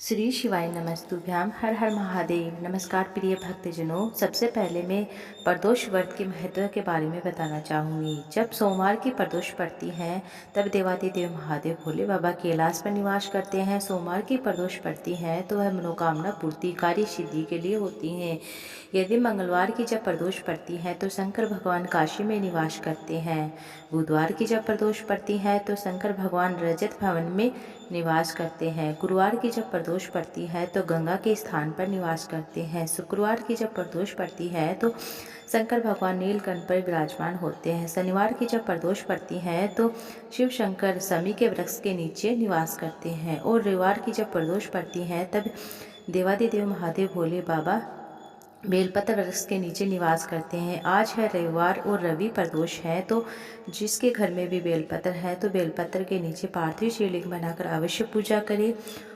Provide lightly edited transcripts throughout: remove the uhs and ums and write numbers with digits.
श्री शिवाय नमस्तुभ्याम। हर हर महादेव। नमस्कार प्रिय भक्तजनों, सबसे पहले मैं प्रदोष व्रत के महत्व के बारे में बताना चाहूँगी। जब सोमवार की प्रदोष पड़ती है तब देवादिदेव महादेव भोले बाबा कैलाश पर निवास करते हैं। सोमवार की प्रदोष पड़ती है तो वह मनोकामना पूर्ति कार्य सिद्धि के लिए होती हैं। यदि मंगलवार की जब प्रदोष पड़ती है तो शंकर भगवान काशी में निवास करते हैं। बुधवार की जब प्रदोष पड़ती है तो शंकर भगवान रजत भवन में निवास करते हैं। गुरुवार की जब प्रदोष पड़ती है तो गंगा के स्थान पर निवास करते हैं। शुक्रवार की जब प्रदोष पड़ती है तो शंकर भगवान नीलकंठ पर विराजमान होते हैं। शनिवार की जब प्रदोष पड़ती है तो शिव शंकर शमी के वृक्ष के नीचे निवास करते हैं। और रविवार की जब प्रदोष पड़ती है तब देवादिदेव महादेव भोले बाबा बेलपत्र वृक्ष के नीचे निवास करते हैं। आज है रविवार और रवि प्रदोष है, तो जिसके घर में भी बेलपत्र है तो बेलपत्र के नीचे पार्थिव शिवलिंग बनाकर अवश्य पूजा करें।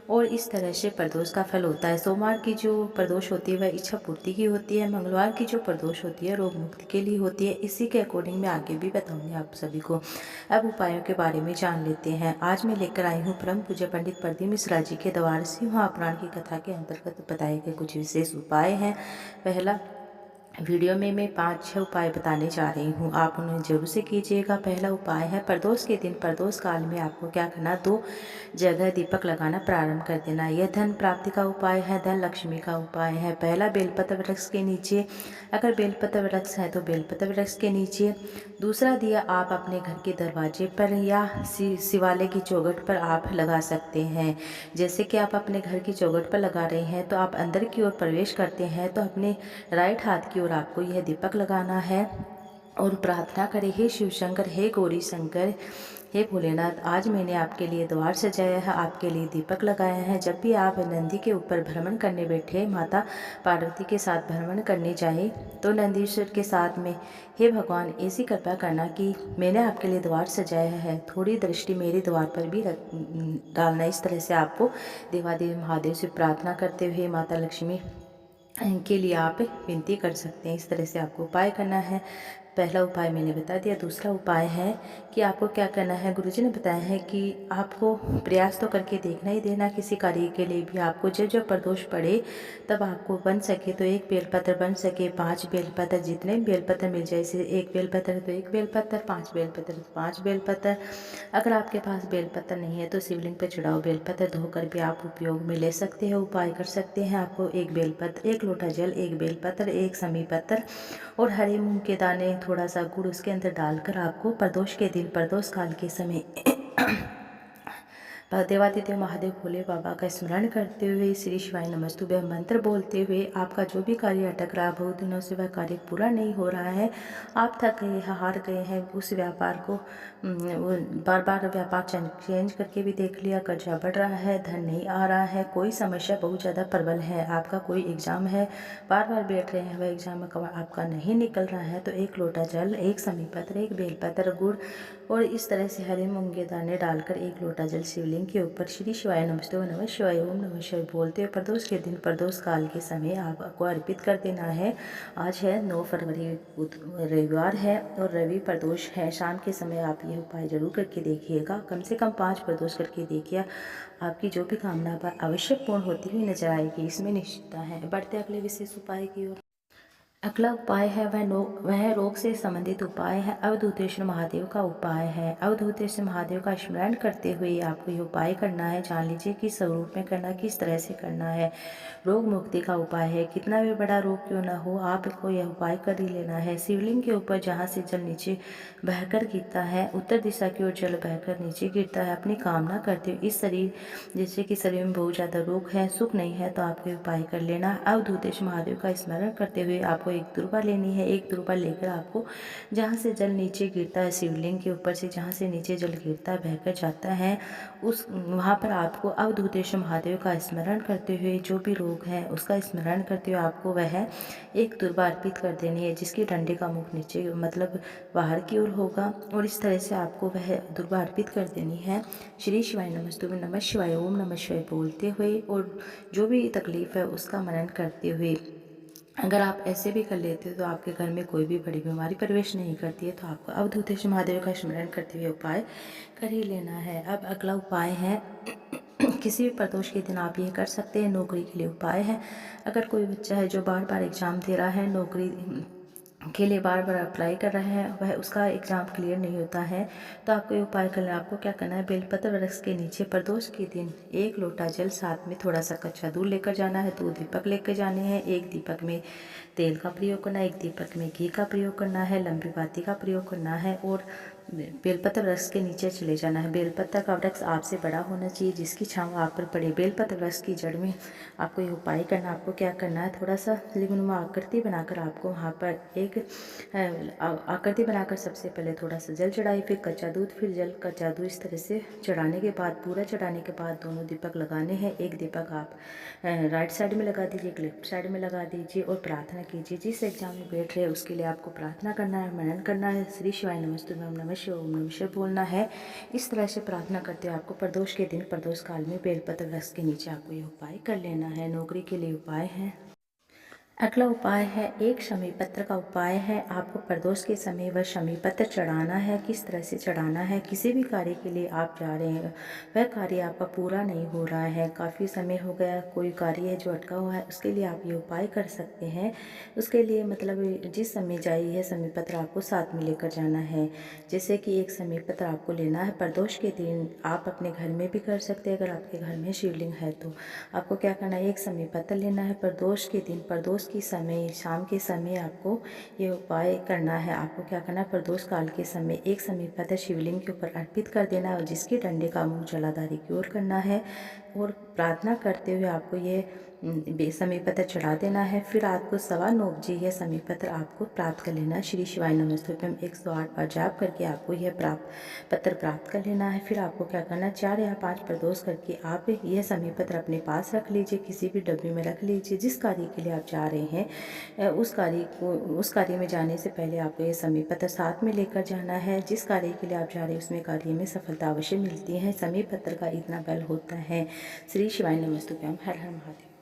और इस तरह से प्रदोष का फल होता है। सोमवार की जो प्रदोष होती है वह इच्छा पूर्ति की होती है। मंगलवार की जो प्रदोष होती है रोग मुक्ति के लिए होती है। इसी के अकॉर्डिंग मैं आगे भी बताऊंगी आप सभी को। अब उपायों के बारे में जान लेते हैं। आज मैं लेकर आई हूँ परम पूज्य पंडित प्रदीप मिश्रा जी के द्वारा शिव महापुराण की कथा के अंतर्गत बताए गए कुछ विशेष उपाय हैं। पहला, वीडियो में मैं 5-6 उपाय बताने जा रही हूँ, आप उन्हें जरूर से कीजिएगा। पहला उपाय है प्रदोष के दिन प्रदोष काल में आपको क्या करना, 2 जगह दीपक लगाना प्रारंभ कर देना। यह धन प्राप्ति का उपाय है, धन लक्ष्मी का उपाय है। पहला, बेलपत्र वृक्ष के नीचे, अगर बेलपत्र वृक्ष है तो बेलपत्र वृक्ष के नीचे। दूसरा दिया आप अपने घर के दरवाजे पर या शिवालय की चौखट पर आप लगा सकते हैं। जैसे कि आप अपने घर की चौखट पर लगा रहे हैं तो आप अंदर की ओर प्रवेश करते हैं तो अपने राइट हाथ की ओर आपको यह दीपक लगाना है और प्रार्थना करें, हे शिव शंकर, हे गौरी शंकर, हे भोलेनाथ, आज मैंने आपके लिए द्वार सजाया है, आपके लिए दीपक लगाया है। जब भी आप नंदी के ऊपर भ्रमण करने बैठे, माता पार्वती के साथ भ्रमण करने जाए तो नंदीश्वर के साथ में, हे भगवान, ऐसी कृपा करना कि मैंने आपके लिए द्वार सजाया है, थोड़ी दृष्टि मेरे द्वार पर भी डालना। इस तरह से आपको देवादेव महादेव से प्रार्थना करते हुए माता लक्ष्मी के लिए आप विनती कर सकते हैं। इस तरह से आपको उपाय करना है। पहला उपाय मैंने बता दिया। दूसरा उपाय है कि आपको क्या करना है, गुरुजी ने बताया है कि आपको प्रयास तो करके देखना ही देना किसी कार्य के लिए भी। आपको जब जब प्रदोष पड़े तब आपको बन सके तो 1 बेलपत्र, बन सके 5 बेलपत्र, जितने भी बेलपत्र मिल जाए। जैसे 1 बेलपत्र तो 1 बेलपत्र, 5 बेलपत्र तो 5 बेलपत्र। अगर आपके पास बेलपत्र नहीं है तो शिवलिंग पर चढ़ाओ बेलपत्र धोकर भी आप उपयोग में ले सकते हैं, उपाय कर सकते हैं। आपको 1 बेलपत्र, 1 लोटा जल, 1 बेलपत्र, 1 समी पत्र और हरे मूंग के दाने, थोड़ा सा गुड़ उसके अंदर डालकर आपको प्रदोष के दिन, प्रदोष काल के समय देवादिदेव महादेव भोले बाबा का स्मरण करते हुए श्री शिवाय नमस्तुभ्यम मंत्र बोलते हुए आपका जो भी कार्य अटक रहा, बहुत दिनों से वह कार्य पूरा नहीं हो रहा है, आप थक गए हैं, हार गए हैं, उस व्यापार को बार बार व्यापार चेंज करके भी देख लिया, कर्जा बढ़ रहा है, धन नहीं आ रहा है, कोई समस्या बहुत ज़्यादा प्रबल है, आपका कोई एग्ज़ाम है, बार बार बैठ रहे हैं, वह एग्ज़ाम आपका नहीं निकल रहा है, तो 1 लोटा जल, 1 समी पत्र, 1 बेलपत्र, गुड़ और इस तरह से हरे मूंगे दाने डालकर 1 लोटा जल शिवलिंग के ऊपर श्री शिवाय नमस्ते, नमः शिवाय, ओम नमः शिवाय बोलते हुए प्रदोष के दिन, प्रदोष काल के समय आपको अर्पित कर देना है। आज है 9 फरवरी, रविवार है और रवि प्रदोष है। शाम के समय आप ये उपाय जरूर करके देखिएगा, कम से कम 5 प्रदोष करके देखिए, आपकी जो भी कामना अवश्य पूर्ण होती हुई नजर आएगी, इसमें निश्चितता है। बढ़ते अगले विशेष उपाय की ओर। अगला उपाय है वह रोग से संबंधित उपाय है, अवधूतेश्वर महादेव का उपाय है। अवधूतेश्वर महादेव का स्मरण करते हुए आपको ये उपाय करना है। जान लीजिए किस स्वरूप में करना, किस तरह से करना है। रोग मुक्ति का उपाय है, कितना भी बड़ा रोग क्यों ना हो आपको यह उपाय कर ही लेना है। शिवलिंग के ऊपर जहाँ से जल नीचे बहकर गिरता है, उत्तर दिशा की ओर जल बहकर नीचे गिरता है, अपनी कामना करते हुए इस शरीर, जैसे कि शरीर में बहुत ज़्यादा रोग है, सुख नहीं है, तो आपको उपाय कर लेना। अवधूतेश्वर महादेव का स्मरण करते हुए आपको 1 दुर्बा लेनी है। 1 दुर्बा लेकर आपको जहाँ से जल नीचे गिरता है, शिवलिंग के ऊपर से जहाँ से नीचे जल गिरता है, बहकर जाता है, उस वहाँ पर आपको अवधूतेश्वर महादेव का स्मरण करते हुए जो भी रोग है उसका स्मरण करते हुए आपको वह 1 दुर्बा अर्पित कर देनी है, जिसके डंडे का मुख नीचे मतलब बाहर की ओर होगा। और इस तरह से आपको वह दुर्बा अर्पित कर देनी है। श्री शिवाय नमस्तुभ्यं, नमः शिवाय, ओम नमः शिवाय बोलते हुए और जो भी तकलीफ है उसका मनन करते हुए, अगर आप ऐसे भी कर लेते हो तो आपके घर में कोई भी बड़ी बीमारी प्रवेश नहीं करती है, तो आपको अवधूतेश्वर महादेव का स्मरण करते हुए उपाय कर ही लेना है। अब अगला उपाय है किसी भी प्रदोष के दिन आप ये कर सकते हैं। नौकरी के लिए उपाय है, अगर कोई बच्चा है जो बार बार एग्ज़ाम दे रहा है, नौकरी के लिए बार बार अप्लाई कर रहे हैं, वह उसका एग्ज़ाम क्लियर नहीं होता है, तो आपको ये उपाय करना है। आपको क्या करना है, बेलपत्र वृक्ष के नीचे प्रदोष के दिन 1 लोटा जल, साथ में थोड़ा सा कच्चा दूध लेकर जाना है, 2 दीपक लेकर जाने हैं। एक दीपक में तेल का प्रयोग करना है, एक दीपक में घी का प्रयोग करना है, लंबी बाती का प्रयोग करना है और बेलपत्र वृक्ष के नीचे चले जाना है। बेलपत्र का वृक्ष आपसे बड़ा होना चाहिए, जिसकी छांव आप पर पड़े। बेलपत्र वृक्ष की जड़ में आपको ये उपाय करना। आपको क्या करना है, थोड़ा सा त्रिकोणीय आकृति बनाकर आपको वहाँ पर एक आकृति बनाकर सबसे पहले थोड़ा सा जल चढ़ाई, फिर कच्चा दूध, फिर जल, कच्चा दूध। इस तरह से चढ़ाने के बाद, पूरा चढ़ाने के बाद दोनों दीपक लगाने हैं। एक दीपक आप राइट साइड में लगा दीजिए, एक लेफ्ट साइड में लगा दीजिए और प्रार्थना कीजिए। जिस एग्जाम में बैठ रहे हैं उसके लिए आपको प्रार्थना करना है, मनन करना है। श्री शिवाय नमस्तुभ्यं, नमः शिवाय, ओम नमः शिवाय बोलना है। इस तरह से प्रार्थना करते हुए आपको प्रदोष के दिन, प्रदोष काल में बेलपत्र वृक्ष के नीचे आपको ये उपाय कर लेना है। नौकरी के लिए उपाय है। अगला उपाय है, एक शमी पत्र का उपाय है। आपको प्रदोष के समय वह शमी पत्र चढ़ाना है। किस तरह से चढ़ाना है, किसी भी कार्य के लिए आप जा रहे हैं, वह कार्य आपका पूरा नहीं हो रहा है, काफ़ी समय हो गया, कोई कार्य है जो अटका हुआ है, उसके लिए आप ये उपाय कर सकते हैं। उसके लिए मतलब जिस समय जाइए, यह शमी पत्र आपको साथ में लेकर जाना है। जैसे कि एक शमी पत्र आपको लेना है प्रदोष के दिन। आप अपने घर में भी कर सकते हैं, अगर आपके घर में शिवलिंग है तो। आपको क्या करना है, एक शमी पत्र लेना है प्रदोष के दिन, प्रदोष की समय, शाम के समय आपको ये उपाय करना है। आपको क्या करना है, प्रदोष काल के समय एक शमी पत्र शिवलिंग के ऊपर अर्पित कर देना है और जिसके डंडे का मुख जलाधारी की ओर करना है और प्रार्थना करते हुए आपको ये शमी पत्र चढ़ा देना है। फिर आपको 9:15 बजे यह शमी पत्र आपको प्राप्त कर लेना है। श्री शिवाय नमस्तुभ्यं 108 बार जाप करके आपको यह पत्र प्राप्त कर लेना है। फिर आपको क्या करना है, 4 या 5 प्रदोष करके आप यह शमी पत्र अपने पास रख लीजिए, किसी भी डब्बे में रख लीजिए। जिस कार्य के लिए आप जा रहे हैं उस कार्य में जाने से पहले आपको यह शमी पत्र साथ में लेकर जाना है। जिस कार्य के लिए आप जा रहे हैं उसमें कार्य में सफलता अवश्य मिलती है। शमी पत्र का इतना बल होता है। श्री शिवाय नमस्तुभ्यं। हर हर महादेव।